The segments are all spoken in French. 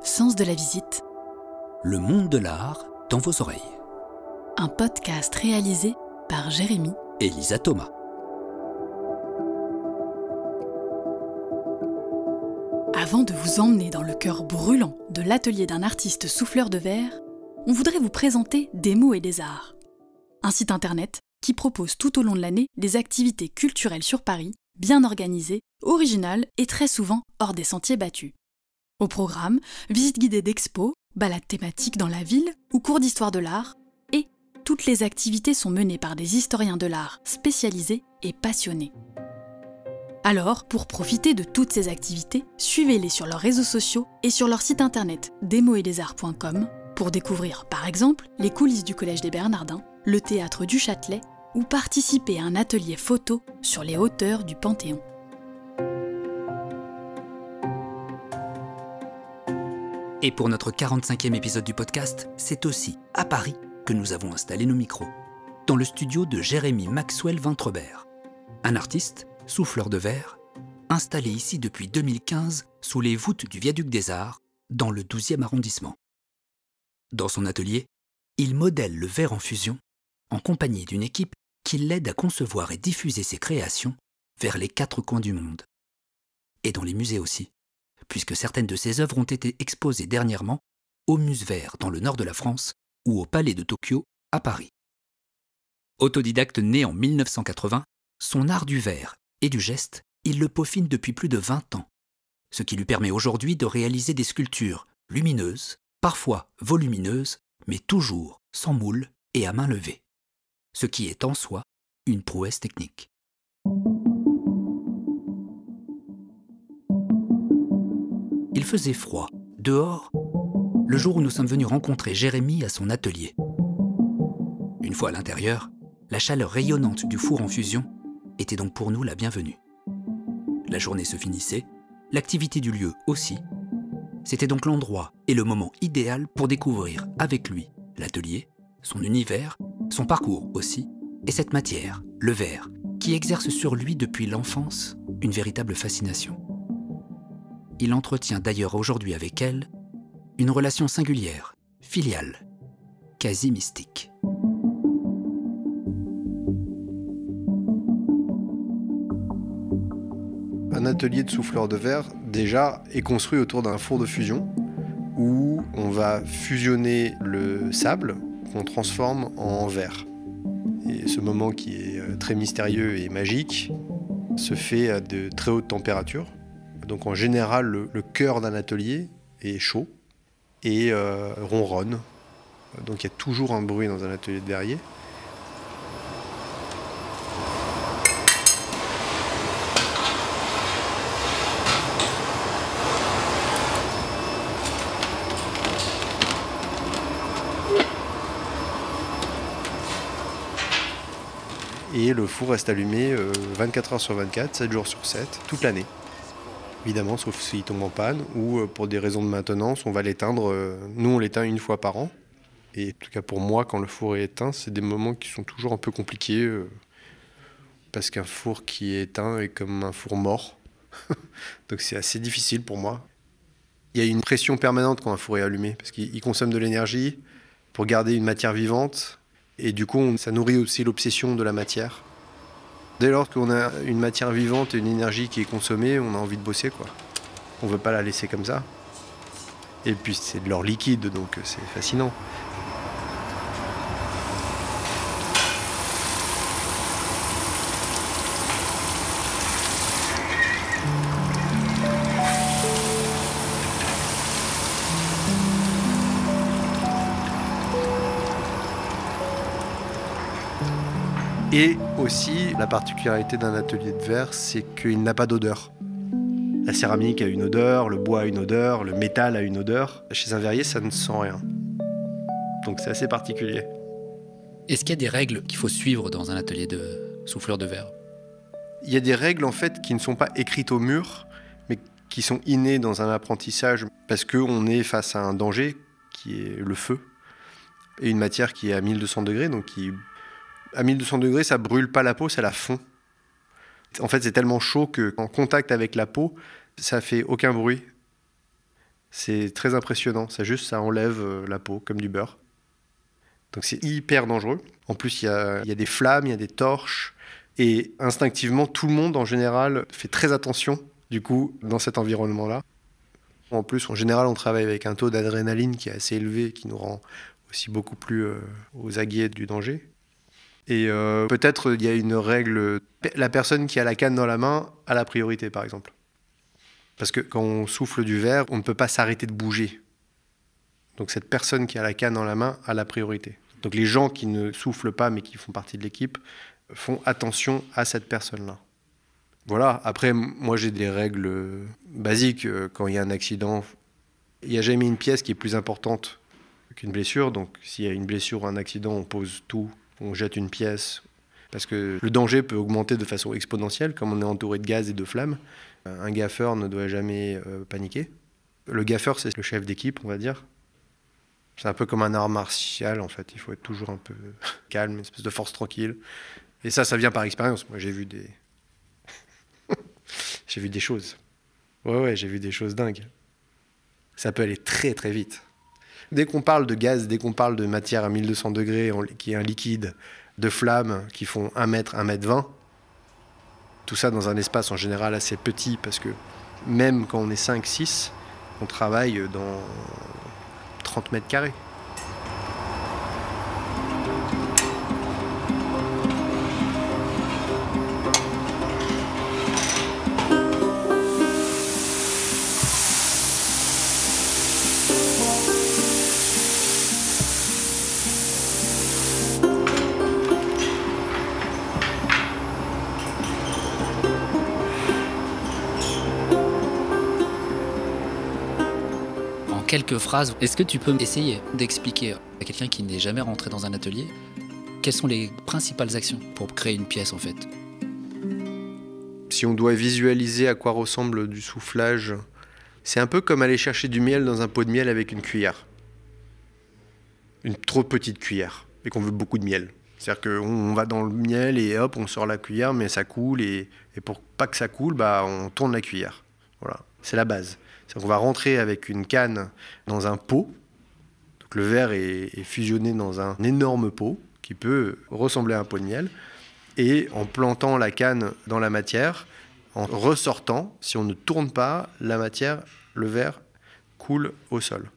Sens de la visite, Le monde de l'art dans vos oreilles. un podcast réalisé par Jérémy. Et Lisa Thomas. Avant de vous emmener dans le cœur brûlant de l'atelier d'un artiste souffleur de verre, on voudrait vous présenter Des mots et des arts, un site internet qui propose tout au long de l'année des activités culturelles sur Paris, bien organisées, originales et très souvent hors des sentiers battus. Au programme, visites guidées d'expos, balades thématiques dans la ville ou cours d'histoire de l'art, et toutes les activités sont menées par des historiens de l'art spécialisés et passionnés. Alors, pour profiter de toutes ces activités, suivez-les sur leurs réseaux sociaux et sur leur site internet desmotsdesarts.com pour découvrir par exemple les coulisses du Collège des Bernardins, le théâtre du Châtelet ou participer à un atelier photo sur les hauteurs du Panthéon. Et pour notre 45e épisode du podcast, c'est aussi à Paris que nous avons installé nos micros, dans le studio de Jérémy Maxwell Vintrebert, un artiste, souffleur de verre, installé ici depuis 2015 sous les voûtes du Viaduc des Arts, dans le 12e arrondissement. Dans son atelier, il modèle le verre en fusion en compagnie d'une équipe qui l'aide à concevoir et diffuser ses créations vers les 4 coins du monde. Et dans les musées aussi, puisque certaines de ses œuvres ont été exposées dernièrement au Musevert dans le nord de la France ou au Palais de Tokyo à Paris. Autodidacte né en 1980, son art du verre et du geste, il le peaufine depuis plus de 20 ans, ce qui lui permet aujourd'hui de réaliser des sculptures lumineuses, parfois volumineuses, mais toujours sans moule et à main levée, ce qui est en soi une prouesse technique. Il faisait froid, dehors, le jour où nous sommes venus rencontrer Jérémy à son atelier. Une fois à l'intérieur, la chaleur rayonnante du four en fusion était donc pour nous la bienvenue. La journée se finissait, l'activité du lieu aussi. C'était donc l'endroit et le moment idéal pour découvrir avec lui l'atelier, son univers, son parcours aussi, et cette matière, le verre, qui exerce sur lui depuis l'enfance une véritable fascination. Il entretient d'ailleurs aujourd'hui avec elle une relation singulière, filiale, quasi mystique. Un atelier de souffleur de verre, déjà, est construit autour d'un four de fusion où on va fusionner le sable qu'on transforme en verre. Et ce moment qui est très mystérieux et magique se fait à de très hautes températures. Donc en général, le cœur d'un atelier est chaud et ronronne. Donc il y a toujours un bruit dans un atelier de verrier. Et le four reste allumé 24 heures sur 24, 7 jours sur 7, toute l'année. Évidemment, sauf s'il tombe en panne ou pour des raisons de maintenance, on va l'éteindre. Nous, on l'éteint une fois par an. Et en tout cas pour moi, quand le four est éteint, c'est des moments qui sont toujours un peu compliqués parce qu'un four qui est éteint est comme un four mort. Donc c'est assez difficile pour moi. Il y a une pression permanente quand un four est allumé parce qu'il consomme de l'énergie pour garder une matière vivante. Et du coup, ça nourrit aussi l'obsession de la matière. Dès lors qu'on a une matière vivante et une énergie qui est consommée, on a envie de bosser, quoi. On ne veut pas la laisser comme ça. Et puis c'est de l'or liquide, donc c'est fascinant. Et aussi, la particularité d'un atelier de verre, c'est qu'il n'a pas d'odeur. La céramique a une odeur, le bois a une odeur, le métal a une odeur. Chez un verrier, ça ne sent rien. Donc c'est assez particulier. Est-ce qu'il y a des règles qu'il faut suivre dans un atelier de souffleur de verre ? Il y a des règles en fait qui ne sont pas écrites au mur, mais qui sont innées dans un apprentissage parce qu'on est face à un danger qui est le feu et une matière qui est à 1200 degrés, donc à 1200 degrés, ça brûle pas la peau, ça la fond. En fait, c'est tellement chaud qu'en contact avec la peau, ça fait aucun bruit. C'est très impressionnant, ça enlève la peau comme du beurre. Donc c'est hyper dangereux. En plus, il y a des flammes, il y a des torches. Et instinctivement, tout le monde, en général, fait très attention, du coup, dans cet environnement-là. En plus, en général, on travaille avec un taux d'adrénaline qui est assez élevé, qui nous rend aussi beaucoup plus aux aguets du danger. Et peut-être, il y a une règle, la personne qui a la canne dans la main a la priorité, par exemple. Parce que quand on souffle du verre, on ne peut pas s'arrêter de bouger. Donc cette personne qui a la canne dans la main a la priorité. Donc les gens qui ne soufflent pas, mais qui font partie de l'équipe, font attention à cette personne-là. Voilà, après, moi j'ai des règles basiques. Quand il y a un accident, il n'y a jamais une pièce qui est plus importante qu'une blessure. Donc s'il y a une blessure ou un accident, on pose tout, on jette une pièce. Parce que le danger peut augmenter de façon exponentielle, comme on est entouré de gaz et de flammes. Un gaffeur ne doit jamais paniquer. Le gaffeur, c'est le chef d'équipe, on va dire. C'est un peu comme un art martial, en fait. Il faut être toujours un peu calme, une espèce de force tranquille. Et ça vient par expérience. Moi, j'ai vu des choses. Ouais, j'ai vu des choses dingues. Ça peut aller très, très vite. Dès qu'on parle de gaz, dès qu'on parle de matière à 1200 degrés, qui est un liquide, de flammes qui font 1 mètre, 1 mètre 20, tout ça dans un espace en général assez petit, parce que même quand on est 5, 6, on travaille dans 30 mètres carrés. Quelques phrases, est-ce que tu peux essayer d'expliquer à quelqu'un qui n'est jamais rentré dans un atelier quelles sont les principales actions pour créer une pièce en fait? Si on doit visualiser à quoi ressemble du soufflage, c'est un peu comme aller chercher du miel dans un pot de miel avec une cuillère. Une trop petite cuillère, et qu'on veut beaucoup de miel. C'est-à-dire qu'on va dans le miel et hop, on sort la cuillère, mais ça coule, et pour pas que ça coule, on tourne la cuillère. Voilà, c'est la base. C'est-à-dire qu'on va rentrer avec une canne dans un pot. Donc le verre est fusionné dans un énorme pot qui peut ressembler à un pot de miel. Et en plantant la canne dans la matière, en ressortant, si on ne tourne pas, la matière, le verre, coule au sol.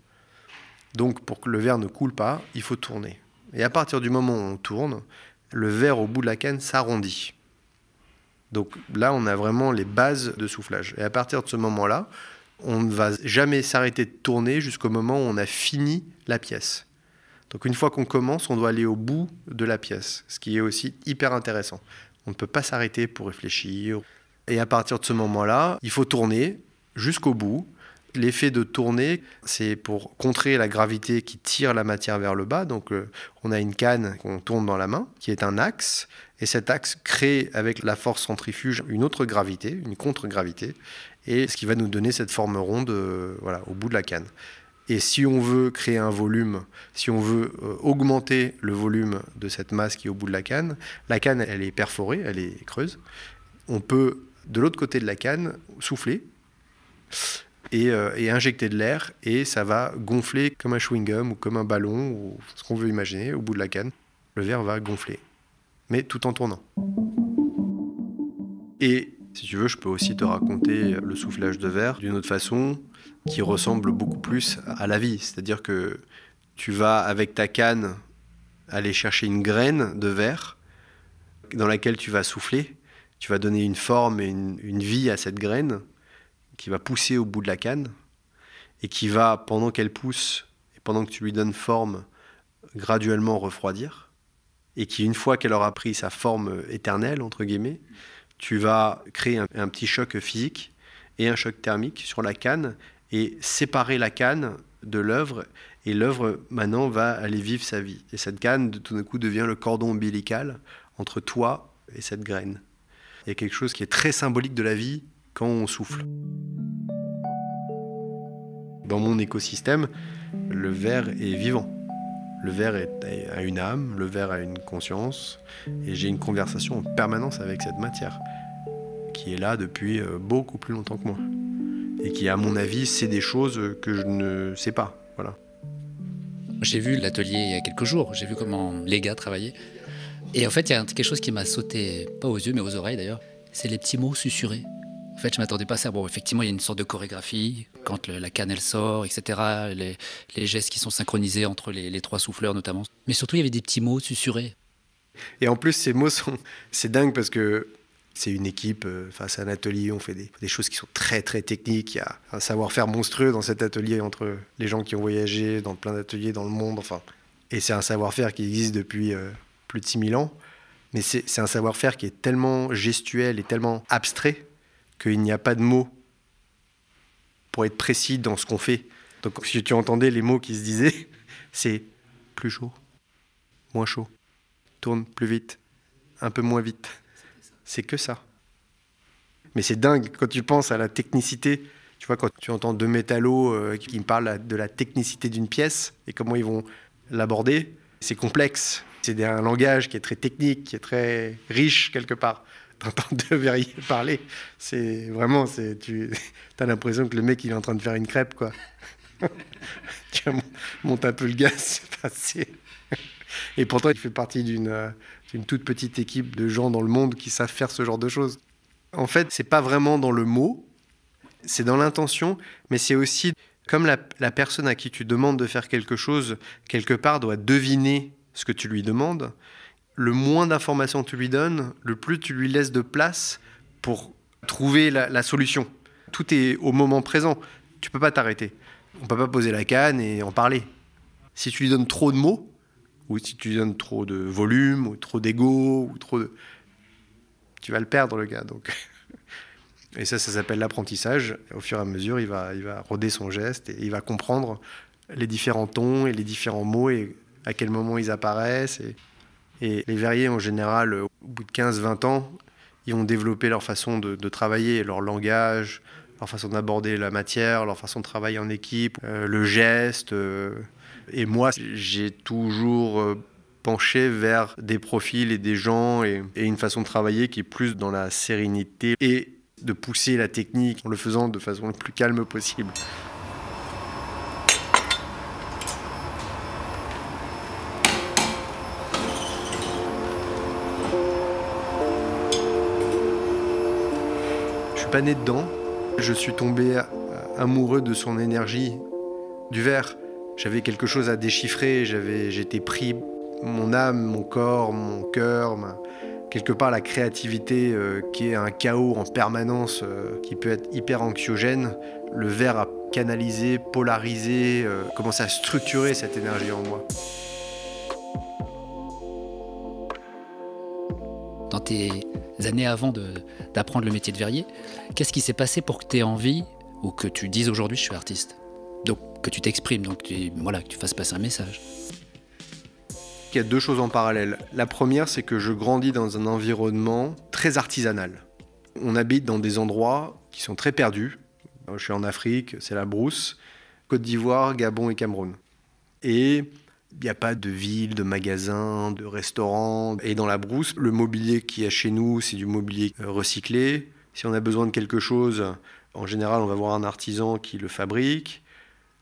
Donc pour que le verre ne coule pas, il faut tourner. Et à partir du moment où on tourne, le verre au bout de la canne s'arrondit. Donc là, on a vraiment les bases de soufflage. Et à partir de ce moment-là, on ne va jamais s'arrêter de tourner jusqu'au moment où on a fini la pièce. Donc une fois qu'on commence, on doit aller au bout de la pièce, ce qui est aussi hyper intéressant. On ne peut pas s'arrêter pour réfléchir. Et à partir de ce moment-là, il faut tourner jusqu'au bout. L'effet de tourner, c'est pour contrer la gravité qui tire la matière vers le bas. Donc on a une canne qu'on tourne dans la main, qui est un axe. Et cet axe crée, avec la force centrifuge, une autre gravité, une contre-gravité. Et ce qui va nous donner cette forme ronde au bout de la canne. Et si on veut créer un volume, si on veut augmenter le volume de cette masse qui est au bout de la canne, elle est perforée, elle est creuse. On peut, de l'autre côté de la canne, souffler et injecter de l'air, et ça va gonfler comme un chewing-gum ou comme un ballon, ou ce qu'on veut imaginer, au bout de la canne. Le verre va gonfler, mais tout en tournant. Et si tu veux, je peux aussi te raconter le soufflage de verre d'une autre façon qui ressemble beaucoup plus à la vie. C'est-à-dire que tu vas, avec ta canne, aller chercher une graine de verre dans laquelle tu vas souffler. Tu vas donner une forme et une vie à cette graine qui va pousser au bout de la canne et qui va, pendant qu'elle pousse et pendant que tu lui donnes forme, graduellement refroidir. Et qui, une fois qu'elle aura pris sa forme éternelle, entre guillemets, tu vas créer un petit choc physique et un choc thermique sur la canne et séparer la canne de l'œuvre. Et l'œuvre, maintenant, va aller vivre sa vie. Et cette canne, tout d'un coup, devient le cordon ombilical entre toi et cette graine. Il y a quelque chose qui est très symbolique de la vie quand on souffle. Dans mon écosystème, le verre est vivant. Le verre a une âme, le verre a une conscience, et j'ai une conversation en permanence avec cette matière, qui est là depuis beaucoup plus longtemps que moi. et qui, à mon avis, sait des choses que je ne sais pas. Voilà. J'ai vu l'atelier il y a quelques jours, j'ai vu comment les gars travaillaient. Et en fait, il y a quelque chose qui m'a sauté, pas aux yeux, mais aux oreilles d'ailleurs, c'est les petits mots susurrés. En fait, je ne m'attendais pas à ça. Bon, effectivement, il y a une sorte de chorégraphie, quand la canne elle sort, etc. Les gestes qui sont synchronisés entre les trois souffleurs notamment. Mais surtout, il y avait des petits mots susurrés. Et en plus, ces mots c'est dingue parce que c'est une équipe, c'est un atelier, on fait des choses qui sont très très techniques. Il y a un savoir-faire monstrueux dans cet atelier entre les gens qui ont voyagé dans plein d'ateliers dans le monde. Et c'est un savoir-faire qui existe depuis plus de 6000 ans. Mais c'est un savoir-faire qui est tellement gestuel et tellement abstrait qu'il n'y a pas de mots pour être précis dans ce qu'on fait. Donc si tu entendais les mots qui se disaient, c'est plus chaud, moins chaud, tourne plus vite, un peu moins vite. C'est que ça. Mais c'est dingue quand tu penses à la technicité. Tu vois, quand tu entends deux métallos qui me parlent de la technicité d'une pièce et comment ils vont l'aborder, c'est complexe. C'est un langage qui est très technique, qui est très riche quelque part. T'entends deux verriers parler, c'est vraiment, t'as l'impression que le mec il est en train de faire une crêpe, quoi. Tu montes un peu le gaz, et pourtant il fait partie d'une toute petite équipe de gens dans le monde qui savent faire ce genre de choses. En fait, c'est pas vraiment dans le mot, c'est dans l'intention, mais c'est aussi comme la personne à qui tu demandes de faire quelque chose, quelque part doit deviner ce que tu lui demandes. Le moins d'informations tu lui donnes, le plus tu lui laisses de place pour trouver la solution. Tout est au moment présent. Tu ne peux pas t'arrêter. On ne peut pas poser la canne et en parler. Si tu lui donnes trop de mots, ou si tu lui donnes trop de volume, ou trop d'ego, tu vas le perdre, le gars. Donc. Et ça s'appelle l'apprentissage. Au fur et à mesure, il va roder son geste et il va comprendre les différents tons et les différents mots et à quel moment ils apparaissent. Et les verriers, en général, au bout de 15-20 ans, ils ont développé leur façon de travailler, leur langage, leur façon d'aborder la matière, leur façon de travailler en équipe, le geste. Et moi, j'ai toujours penché vers des profils et des gens et une façon de travailler qui est plus dans la sérénité et de pousser la technique en le faisant de façon le plus calme possible. Je suis pas né dedans. Je suis tombé amoureux de son énergie, du verre. J'avais quelque chose à déchiffrer. J'étais pris, mon âme, mon corps, mon cœur, quelque part la créativité qui est un chaos en permanence, qui peut être hyper anxiogène. Le verre a canalisé, polarisé, commencé à structurer cette énergie en moi. Dans tes années avant d'apprendre le métier de verrier, qu'est-ce qui s'est passé pour que tu aies envie, ou que tu dises aujourd'hui je suis artiste? Donc que tu t'exprimes, donc que tu fasses passer un message. Il y a deux choses en parallèle. La première, c'est que je grandis dans un environnement très artisanal. On habite dans des endroits qui sont très perdus. Je suis en Afrique, c'est la brousse, Côte d'Ivoire, Gabon et Cameroun. Et il n'y a pas de ville, de magasins, de restaurants. Et dans la brousse, le mobilier qu'il y a chez nous, c'est du mobilier recyclé. Si on a besoin de quelque chose, en général, on va voir un artisan qui le fabrique.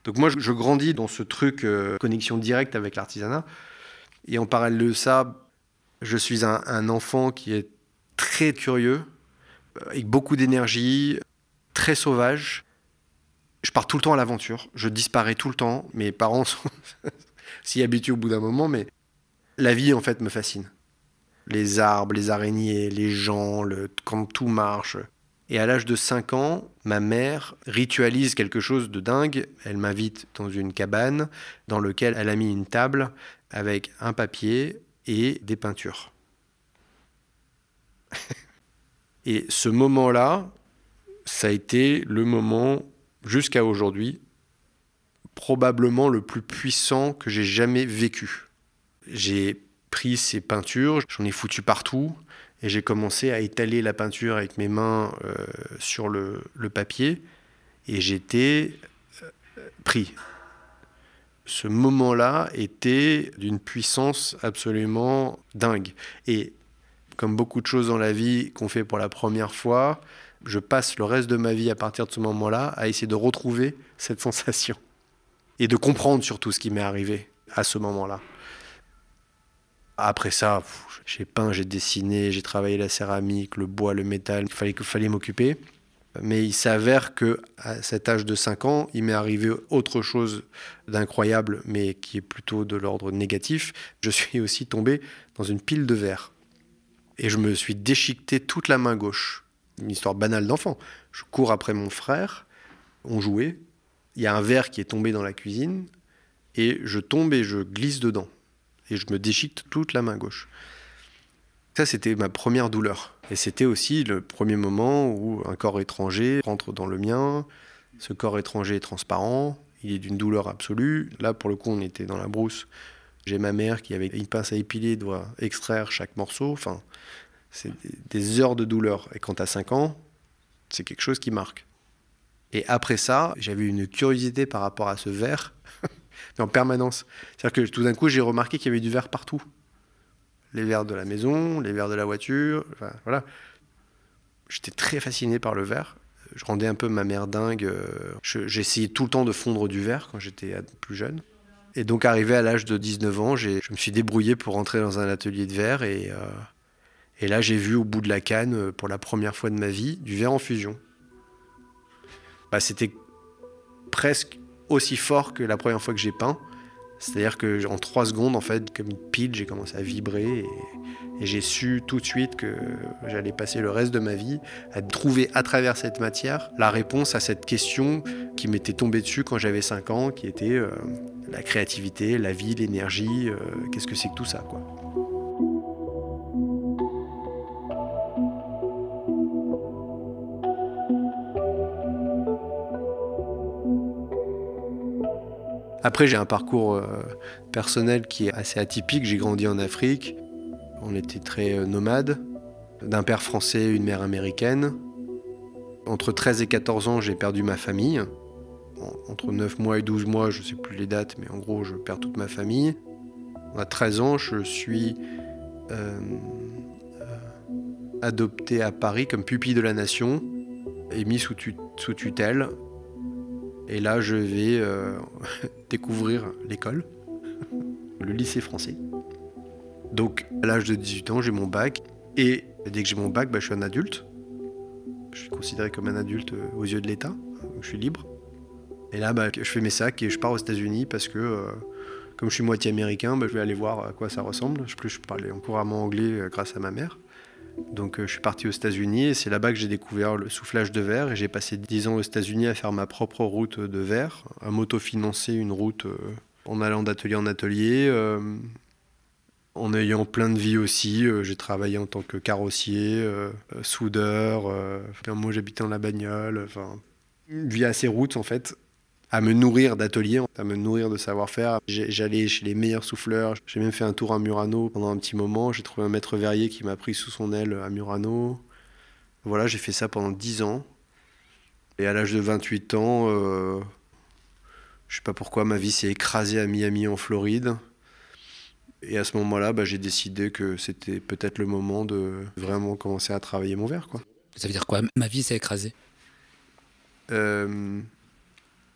Donc moi, je grandis dans ce truc, connexion directe avec l'artisanat. Et en parallèle de ça, je suis un enfant qui est très curieux, avec beaucoup d'énergie, très sauvage. Je pars tout le temps à l'aventure, je disparais tout le temps. Mes parents s'y habituent au bout d'un moment, mais la vie, en fait, me fascine. Les arbres, les araignées, les gens, quand tout marche. Et à l'âge de 5 ans, ma mère ritualise quelque chose de dingue. Elle m'invite dans une cabane dans laquelle elle a mis une table avec un papier et des peintures. Et ce moment-là, ça a été le moment, jusqu'à aujourd'hui, probablement le plus puissant que j'ai jamais vécu. J'ai pris ces peintures, j'en ai foutu partout, et j'ai commencé à étaler la peinture avec mes mains sur le papier, et j'étais pris. Ce moment-là était d'une puissance absolument dingue. Et comme beaucoup de choses dans la vie qu'on fait pour la première fois, Je passe le reste de ma vie à partir de ce moment-là à essayer de retrouver cette sensation et de comprendre surtout ce qui m'est arrivé à ce moment-là. Après ça, j'ai peint, j'ai dessiné, j'ai travaillé la céramique, le bois, le métal, il fallait m'occuper. Mais il s'avère qu'à cet âge de 5 ans, il m'est arrivé autre chose d'incroyable, mais qui est plutôt de l'ordre négatif. Je suis aussi tombé dans une pile de verre. Et je me suis déchiqueté toute la main gauche. Une histoire banale d'enfant. Je cours après mon frère, on jouait. Il y a un verre qui est tombé dans la cuisine, et je tombe et je glisse dedans. Et je me déchiquete toute la main gauche. Ça, c'était ma première douleur. Et c'était aussi le premier moment où un corps étranger rentre dans le mien. Ce corps étranger est transparent, il est d'une douleur absolue. Là, pour le coup, on était dans la brousse. J'ai ma mère qui, avec une pince à épiler, doit extraire chaque morceau. Enfin, c'est des heures de douleur. Et quand tu as 5 ans, c'est quelque chose qui marque. Et après ça, j'avais une curiosité par rapport à ce verre, mais en permanence. C'est-à-dire que tout d'un coup, j'ai remarqué qu'il y avait du verre partout. Les verres de la maison, les verres de la voiture, enfin, voilà. J'étais très fasciné par le verre. Je rendais un peu ma mère dingue. J'essayais tout le temps de fondre du verre quand j'étais plus jeune. Et donc, arrivé à l'âge de 19 ans, je me suis débrouillé pour rentrer dans un atelier de verre. Et là, j'ai vu au bout de la canne, pour la première fois de ma vie, du verre en fusion. C'était presque aussi fort que la première fois que j'ai peint. C'est-à-dire qu'en 3 secondes, en fait, comme une pile, j'ai commencé à vibrer et j'ai su tout de suite que j'allais passer le reste de ma vie à trouver à travers cette matière la réponse à cette question qui m'était tombée dessus quand j'avais 5 ans, qui était la créativité, la vie, l'énergie, qu'est-ce que c'est que tout ça, quoi. Après, j'ai un parcours personnel qui est assez atypique. J'ai grandi en Afrique. On était très nomades. D'un père français, une mère américaine. Entre 13 et 14 ans, j'ai perdu ma famille. Entre 9 mois et 12 mois, je ne sais plus les dates, mais en gros, je perds toute ma famille. À 13 ans, je suis adopté à Paris comme pupille de la nation et mis sous tutelle. Et là, je vais découvrir l'école, le lycée français. Donc, à l'âge de 18 ans, j'ai mon bac. Et dès que j'ai mon bac, je suis un adulte. Je suis considéré comme un adulte aux yeux de l'État. Je suis libre. Et là, je fais mes sacs et je pars aux États-Unis parce que, comme je suis moitié américain, je vais aller voir à quoi ça ressemble. Je parlais couramment anglais grâce à ma mère. Donc je suis parti aux États-Unis et c'est là-bas que j'ai découvert le soufflage de verre et j'ai passé 10 ans aux États-Unis à faire ma propre route de verre, à m'auto-financer une route en allant d'atelier en atelier, en ayant plein de vies aussi. J'ai travaillé en tant que carrossier, soudeur, moi j'habitais dans la bagnole, une vie assez route en fait. À me nourrir d'ateliers, à me nourrir de savoir-faire. J'allais chez les meilleurs souffleurs. J'ai même fait un tour à Murano pendant un petit moment. J'ai trouvé un maître verrier qui m'a pris sous son aile à Murano. Voilà, j'ai fait ça pendant 10 ans. Et à l'âge de 28 ans, je sais pas pourquoi, ma vie s'est écrasée à Miami en Floride. Et à ce moment-là, j'ai décidé que c'était peut-être le moment de vraiment commencer à travailler mon verre, quoi. Ça veut dire quoi, ma vie s'est écrasée?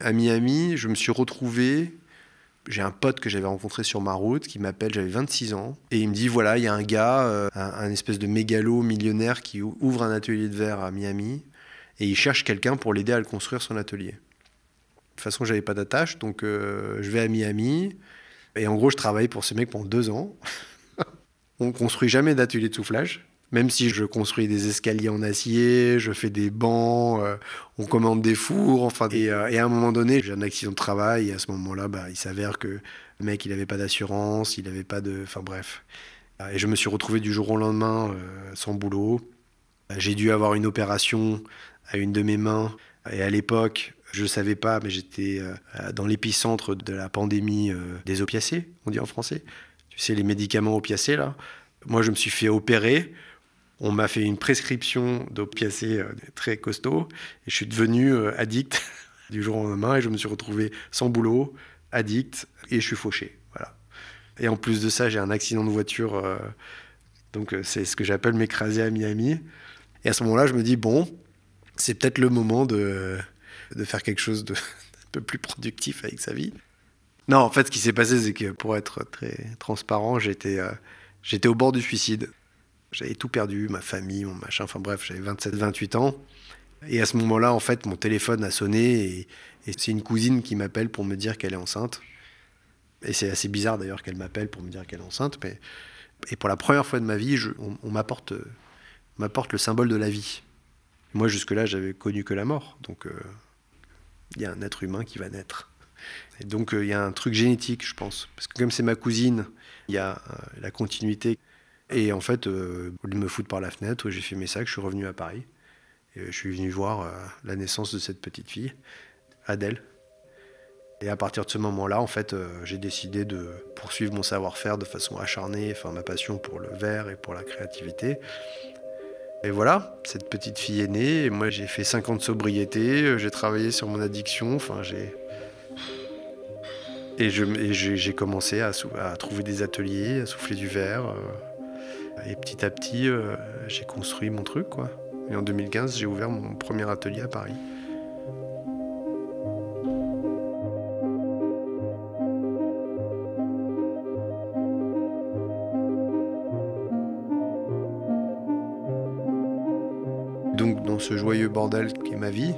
À Miami, je me suis retrouvé, j'ai un pote que j'avais rencontré sur ma route qui m'appelle, j'avais 26 ans, et il me dit, voilà, il y a un gars, un espèce de mégalo millionnaire qui ouvre un atelier de verre à Miami, et il cherche quelqu'un pour l'aider à le construire, son atelier. De toute façon, j'avais pas d'attache, donc je vais à Miami, et en gros, je travaille pour ce mec pendant 2 ans. On construit jamais d'atelier de soufflage. Même si je construis des escaliers en acier, je fais des bancs, on commande des fours, et à un moment donné, j'ai un accident de travail, et à ce moment-là, il s'avère que le mec, il n'avait pas d'assurance, il n'avait pas de... Enfin bref. Et je me suis retrouvé du jour au lendemain sans boulot. J'ai dû avoir une opération à une de mes mains, et à l'époque, je ne savais pas, mais j'étais dans l'épicentre de la pandémie des opiacés, on dit en français. Tu sais, les médicaments opiacés, là. Moi, je me suis fait opérer. On m'a fait une prescription d'opiacés très costaud et je suis devenu addict du jour au lendemain et je me suis retrouvé sans boulot, addict et je suis fauché. Voilà. Et en plus de ça, j'ai un accident de voiture, donc c'est ce que j'appelle m'écraser à Miami. Et à ce moment-là, je me dis, bon, c'est peut-être le moment de faire quelque chose de un peu plus productif avec sa vie. Non, en fait, ce qui s'est passé, c'est que pour être très transparent, j'étais au bord du suicide. J'avais tout perdu, ma famille, mon machin, enfin bref, j'avais 27-28 ans. Et à ce moment-là, en fait, mon téléphone a sonné et c'est une cousine qui m'appelle pour me dire qu'elle est enceinte. Et c'est assez bizarre d'ailleurs qu'elle m'appelle pour me dire qu'elle est enceinte. Et pour la première fois de ma vie, on m'apporte le symbole de la vie. Moi, jusque-là, j'avais connu que la mort. Donc, il y a un être humain qui va naître. Et donc, il y a un truc génétique, je pense. Parce que comme c'est ma cousine, il y a la continuité. Et en fait, au lieu de me foutre par la fenêtre, j'ai fait mes sacs, je suis revenu à Paris. Et je suis venu voir la naissance de cette petite fille, Adèle. Et à partir de ce moment-là, en fait, j'ai décidé de poursuivre mon savoir-faire de façon acharnée, enfin ma passion pour le verre et pour la créativité. Et voilà, cette petite fille est née, et moi j'ai fait 5 ans de sobriété, j'ai travaillé sur mon addiction, enfin j'ai commencé à trouver des ateliers, à souffler du verre. Et petit à petit, j'ai construit mon truc, quoi. Et en 2015, j'ai ouvert mon premier atelier à Paris. Donc, dans ce joyeux bordel qui est ma vie,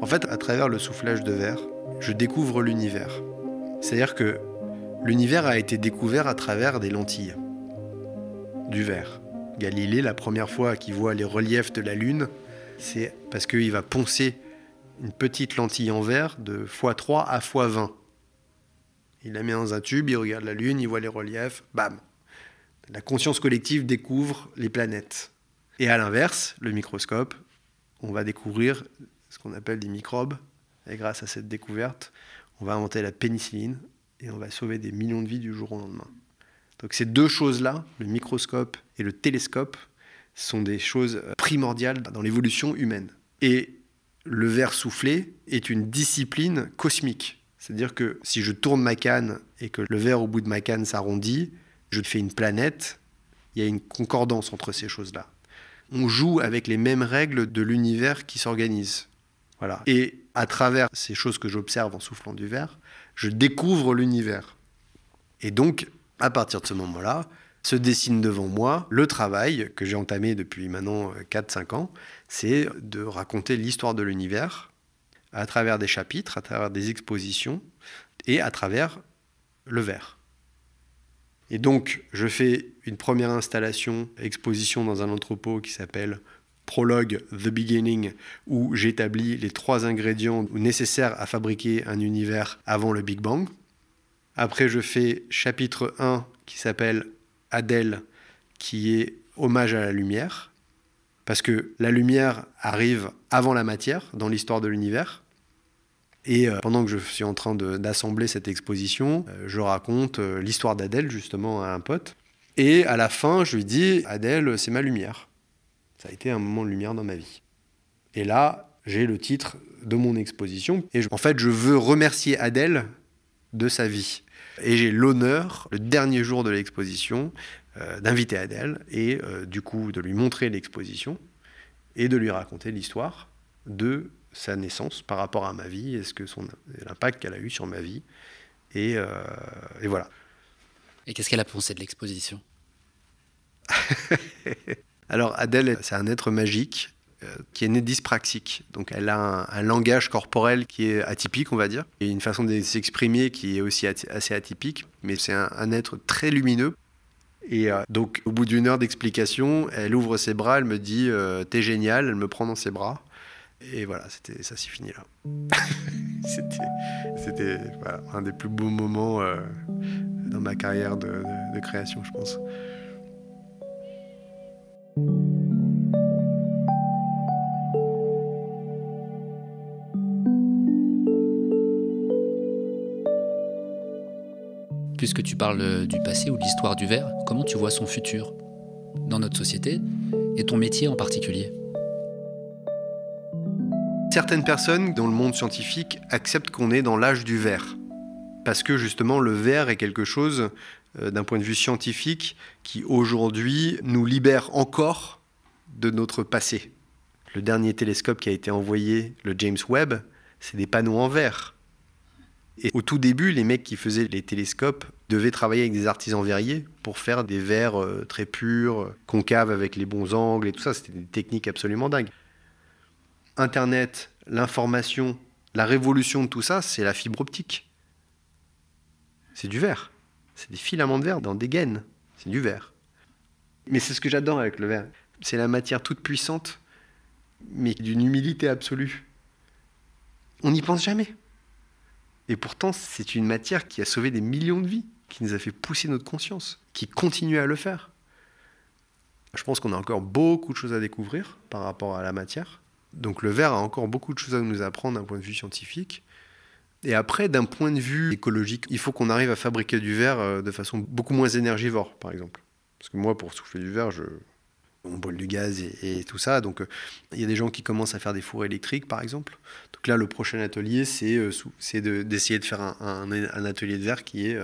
en fait, à travers le soufflage de verre, je découvre l'univers. C'est-à-dire que l'univers a été découvert à travers des lentilles, du verre. Galilée, la première fois qu'il voit les reliefs de la Lune, c'est parce qu'il va poncer une petite lentille en verre de x3 à x20. Il la met dans un tube, il regarde la Lune, il voit les reliefs, bam. La conscience collective découvre les planètes. Et à l'inverse, le microscope, on va découvrir ce qu'on appelle des microbes. Et grâce à cette découverte, on va inventer la pénicilline et on va sauver des millions de vies du jour au lendemain. Donc ces deux choses-là, le microscope et le télescope, sont des choses primordiales dans l'évolution humaine. Et le verre soufflé est une discipline cosmique. C'est-à-dire que si je tourne ma canne et que le verre au bout de ma canne s'arrondit, je fais une planète, il y a une concordance entre ces choses-là. On joue avec les mêmes règles de l'univers qui s'organise. Voilà. Et à travers ces choses que j'observe en soufflant du verre, je découvre l'univers. Et donc, à partir de ce moment-là, se dessine devant moi le travail que j'ai entamé depuis maintenant 4-5 ans, c'est de raconter l'histoire de l'univers à travers des chapitres, à travers des expositions et à travers le verre. Et donc, je fais une première installation, exposition dans un entrepôt qui s'appelle Prologue The Beginning, où j'établis les 3 ingrédients nécessaires à fabriquer un univers avant le Big Bang. Après, je fais chapitre 1 qui s'appelle Adèle, qui est hommage à la lumière, parce que la lumière arrive avant la matière dans l'histoire de l'univers. Et pendant que je suis en train d'assembler cette exposition, je raconte l'histoire d'Adèle justement à un pote. Et à la fin, je lui dis, Adèle, c'est ma lumière. Ça a été un moment de lumière dans ma vie. Et là, j'ai le titre de mon exposition. Et en fait, je veux remercier Adèle de sa vie. Et j'ai l'honneur, le dernier jour de l'exposition, d'inviter Adèle et du coup de lui montrer l'exposition et de lui raconter l'histoire de sa naissance par rapport à ma vie et l'impact qu'elle a eu sur ma vie. Et voilà. Et qu'est-ce qu'elle a pensé de l'exposition ? Alors Adèle, c'est un être magique qui est né dyspraxique. Donc elle a un langage corporel qui est atypique, on va dire, et une façon de s'exprimer qui est aussi assez atypique, mais c'est un être très lumineux. Et donc au bout d'1 heure d'explication, elle ouvre ses bras, elle me dit « T'es génial », elle me prend dans ses bras. Et voilà, ça s'est fini là. C'était voilà, un des plus beaux moments dans ma carrière de création, je pense. Puisque tu parles du passé ou de l'histoire du verre, comment tu vois son futur dans notre société et ton métier en particulier ? Certaines personnes dans le monde scientifique acceptent qu'on est dans l'âge du verre. Parce que justement, le verre est quelque chose, d'un point de vue scientifique, qui aujourd'hui nous libère encore de notre passé. Le dernier télescope qui a été envoyé, le James Webb, c'est des panneaux en verre. Et au tout début, les mecs qui faisaient les télescopes devaient travailler avec des artisans verriers pour faire des verres très purs, concaves avec les bons angles et tout ça. C'était des techniques absolument dingues. Internet, l'information, la révolution de tout ça, c'est la fibre optique. C'est du verre. C'est des filaments de verre dans des gaines. C'est du verre. Mais c'est ce que j'adore avec le verre. C'est la matière toute puissante, mais d'une humilité absolue. On n'y pense jamais. Et pourtant, c'est une matière qui a sauvé des millions de vies, qui nous a fait pousser notre conscience, qui continue à le faire. Je pense qu'on a encore beaucoup de choses à découvrir par rapport à la matière. Donc le verre a encore beaucoup de choses à nous apprendre d'un point de vue scientifique. Et après, d'un point de vue écologique, il faut qu'on arrive à fabriquer du verre de façon beaucoup moins énergivore, par exemple. Parce que moi, pour souffler du verre, on brûle du gaz et tout ça. Donc, il y a des gens qui commencent à faire des fours électriques, par exemple. Donc là, le prochain atelier, c'est d'essayer de faire un atelier de verre qui est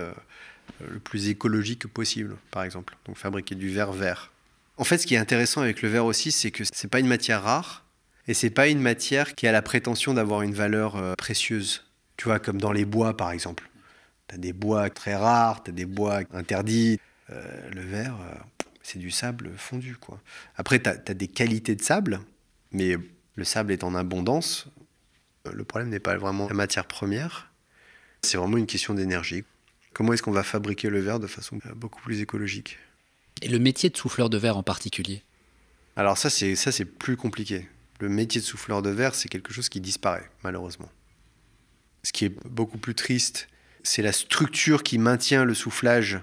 le plus écologique possible, par exemple. Donc, fabriquer du verre vert. En fait, ce qui est intéressant avec le verre aussi, c'est que c'est pas une matière rare et c'est pas une matière qui a la prétention d'avoir une valeur précieuse. Tu vois, comme dans les bois, par exemple. Tu as des bois très rares, tu as des bois interdits. Le verre... c'est du sable fondu, quoi. Après, tu as des qualités de sable, mais le sable est en abondance. Le problème n'est pas vraiment la matière première. C'est vraiment une question d'énergie. Comment est-ce qu'on va fabriquer le verre de façon beaucoup plus écologique? Et le métier de souffleur de verre en particulier? Alors ça, c'est plus compliqué. Le métier de souffleur de verre, c'est quelque chose qui disparaît, malheureusement. Ce qui est beaucoup plus triste, c'est la structure qui maintient le soufflage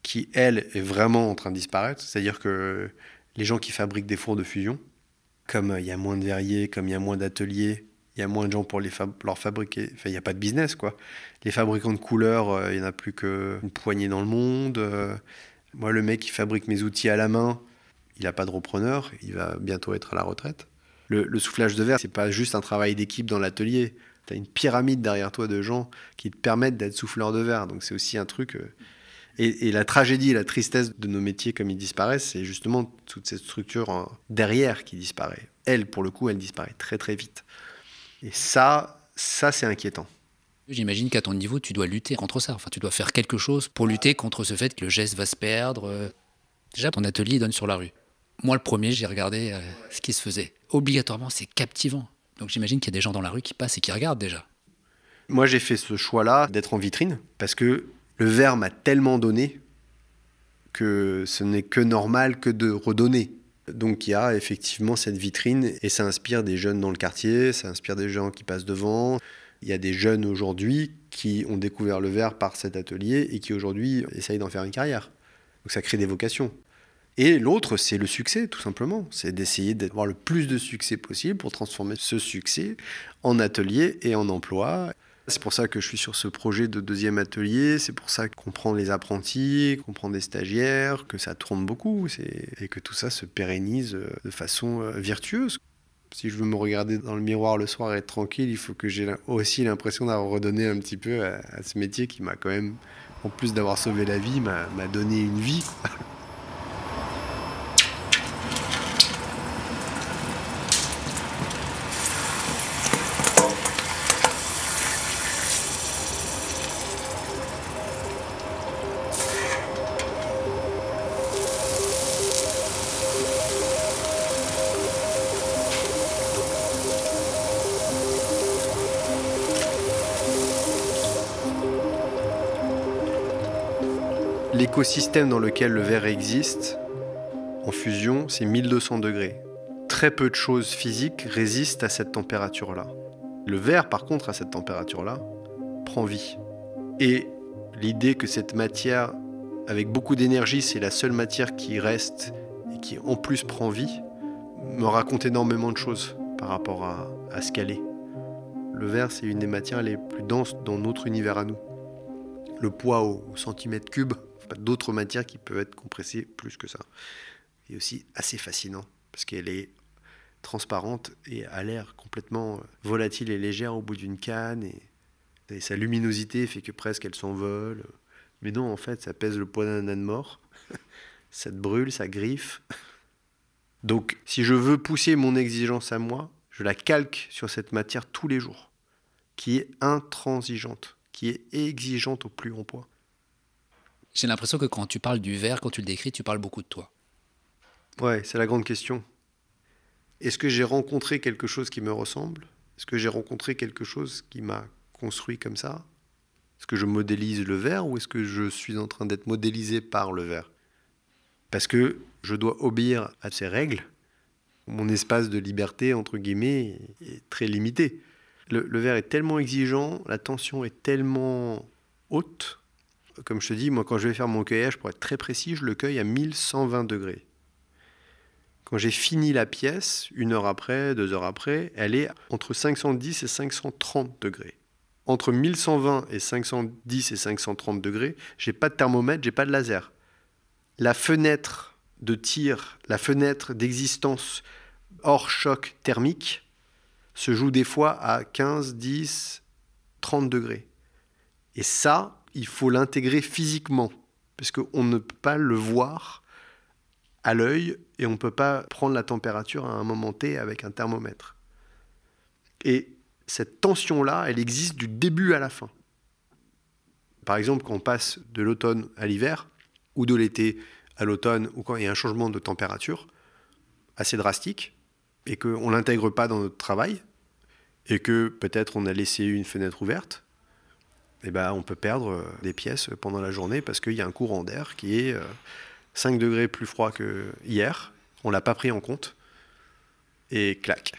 qui, elle, est vraiment en train de disparaître. C'est-à-dire que les gens qui fabriquent des fours de fusion, comme il y a moins de verriers, comme il y a moins d'ateliers, il y a moins de gens pour leur fabriquer. Enfin, il n'y a pas de business, quoi. Les fabricants de couleurs, il n'y en a plus qu'une poignée dans le monde. Moi, le mec qui fabrique mes outils à la main, il n'a pas de repreneur, il va bientôt être à la retraite. Le soufflage de verre, c'est pas juste un travail d'équipe dans l'atelier. Tu as une pyramide derrière toi de gens qui te permettent d'être souffleur de verre. Donc c'est aussi un truc... Et la tragédie et la tristesse de nos métiers comme ils disparaissent, c'est justement toute cette structure derrière qui disparaît. Elle, pour le coup, elle disparaît très très vite. Et ça c'est inquiétant. J'imagine qu'à ton niveau, tu dois lutter contre ça. Enfin, tu dois faire quelque chose pour lutter contre ce fait que le geste va se perdre. Déjà, ton atelier donne sur la rue. Moi, le premier, j'ai regardé ce qui se faisait. Obligatoirement, c'est captivant. Donc j'imagine qu'il y a des gens dans la rue qui passent et qui regardent déjà. Moi, j'ai fait ce choix-là d'être en vitrine parce que le verre m'a tellement donné que ce n'est que normal que de redonner. Donc il y a effectivement cette vitrine et ça inspire des jeunes dans le quartier, ça inspire des gens qui passent devant. Il y a des jeunes aujourd'hui qui ont découvert le verre par cet atelier et qui aujourd'hui essayent d'en faire une carrière. Donc ça crée des vocations. Et l'autre, c'est le succès, tout simplement. C'est d'essayer d'avoir le plus de succès possible pour transformer ce succès en atelier et en emploi. C'est pour ça que je suis sur ce projet de deuxième atelier, c'est pour ça qu'on prend les apprentis, qu'on prend des stagiaires, que ça tourne beaucoup et que tout ça se pérennise de façon virtueuse. Si je veux me regarder dans le miroir le soir et être tranquille, il faut que j'ai aussi l'impression d'avoir redonné un petit peu à ce métier qui m'a quand même, en plus d'avoir sauvé la vie, m'a donné une vie. L'écosystème dans lequel le verre existe, en fusion, c'est 1200 degrés. Très peu de choses physiques résistent à cette température-là. Le verre, par contre, à cette température-là, prend vie. Et l'idée que cette matière, avec beaucoup d'énergie, c'est la seule matière qui reste et qui, en plus, prend vie, me raconte énormément de choses par rapport à ce qu'elle est. Le verre, c'est une des matières les plus denses dans notre univers à nous. Le poids au centimètre cube, pas d'autres matières qui peuvent être compressées plus que ça. Et aussi assez fascinant, parce qu'elle est transparente et a l'air complètement volatile et légère au bout d'une canne. Et sa luminosité fait que presque elle s'envole. Mais non, en fait, ça pèse le poids d'un âne mort. Ça te brûle, ça griffe. Donc, si je veux pousser mon exigence à moi, je la calque sur cette matière tous les jours, qui est intransigeante, qui est exigeante au plus haut point. J'ai l'impression que quand tu parles du verre, quand tu le décris, tu parles beaucoup de toi. Ouais, c'est la grande question. Est-ce que j'ai rencontré quelque chose qui me ressemble ? Est-ce que j'ai rencontré quelque chose qui m'a construit comme ça ? Est-ce que je modélise le verre ou est-ce que je suis en train d'être modélisé par le verre ? Parce que je dois obéir à ces règles. Mon espace de liberté, entre guillemets, est très limité. Le verre est tellement exigeant, la tension est tellement haute. Comme je te dis, moi, quand je vais faire mon cueillage, pour être très précis, je le cueille à 1120 degrés. Quand j'ai fini la pièce, 1 heure après, 2 heures après, elle est entre 510 et 530 degrés. Entre 1120 et 510 et 530 degrés, j'ai pas de thermomètre, j'ai pas de laser. La fenêtre de tir, la fenêtre d'existence hors choc thermique se joue des fois à 15, 10, 30 degrés. Et ça, il faut l'intégrer physiquement, parce qu'on ne peut pas le voir à l'œil et on ne peut pas prendre la température à un moment T avec un thermomètre. Et cette tension-là, elle existe du début à la fin. Par exemple, quand on passe de l'automne à l'hiver, ou de l'été à l'automne, ou quand il y a un changement de température assez drastique, et qu'on ne l'intègre pas dans notre travail, et que peut-être on a laissé une fenêtre ouverte, eh ben, on peut perdre des pièces pendant la journée parce qu'il y a un courant d'air qui est 5 degrés plus froid que hier, on ne l'a pas pris en compte, et clac.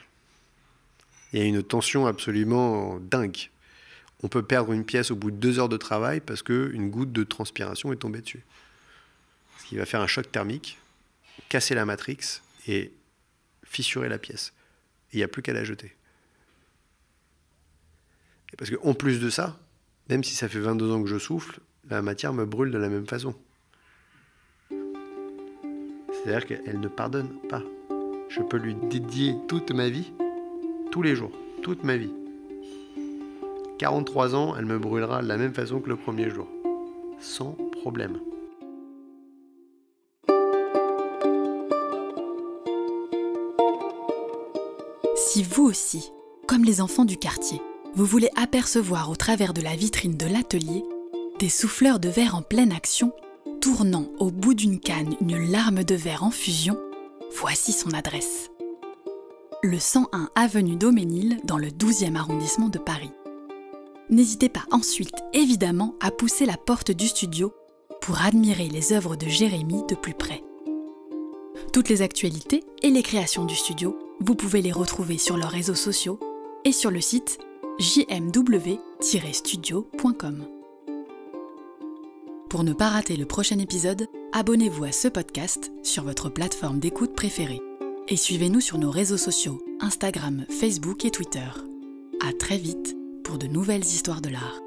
Il y a une tension absolument dingue. On peut perdre une pièce au bout de 2 heures de travail parce qu'une goutte de transpiration est tombée dessus. Ce qui va faire un choc thermique, casser la matrix et fissurer la pièce. Et il n'y a plus qu'à la jeter. Et parce qu'en plus de ça, même si ça fait 22 ans que je souffle, la matière me brûle de la même façon. C'est-à-dire qu'elle ne pardonne pas. Je peux lui dédier toute ma vie, tous les jours, toute ma vie. 43 ans, elle me brûlera de la même façon que le premier jour. Sans problème. Si vous aussi, comme les enfants du quartier, vous voulez apercevoir au travers de la vitrine de l'atelier des souffleurs de verre en pleine action, tournant au bout d'une canne une larme de verre en fusion, voici son adresse. Le 101 avenue d'Auménil dans le 12e arrondissement de Paris. N'hésitez pas ensuite, évidemment, à pousser la porte du studio pour admirer les œuvres de Jérémy de plus près. Toutes les actualités et les créations du studio, vous pouvez les retrouver sur leurs réseaux sociaux et sur le site jmw-studio.com. Pour ne pas rater le prochain épisode, abonnez-vous à ce podcast sur votre plateforme d'écoute préférée et suivez-nous sur nos réseaux sociaux Instagram, Facebook et Twitter. À très vite pour de nouvelles histoires de l'art.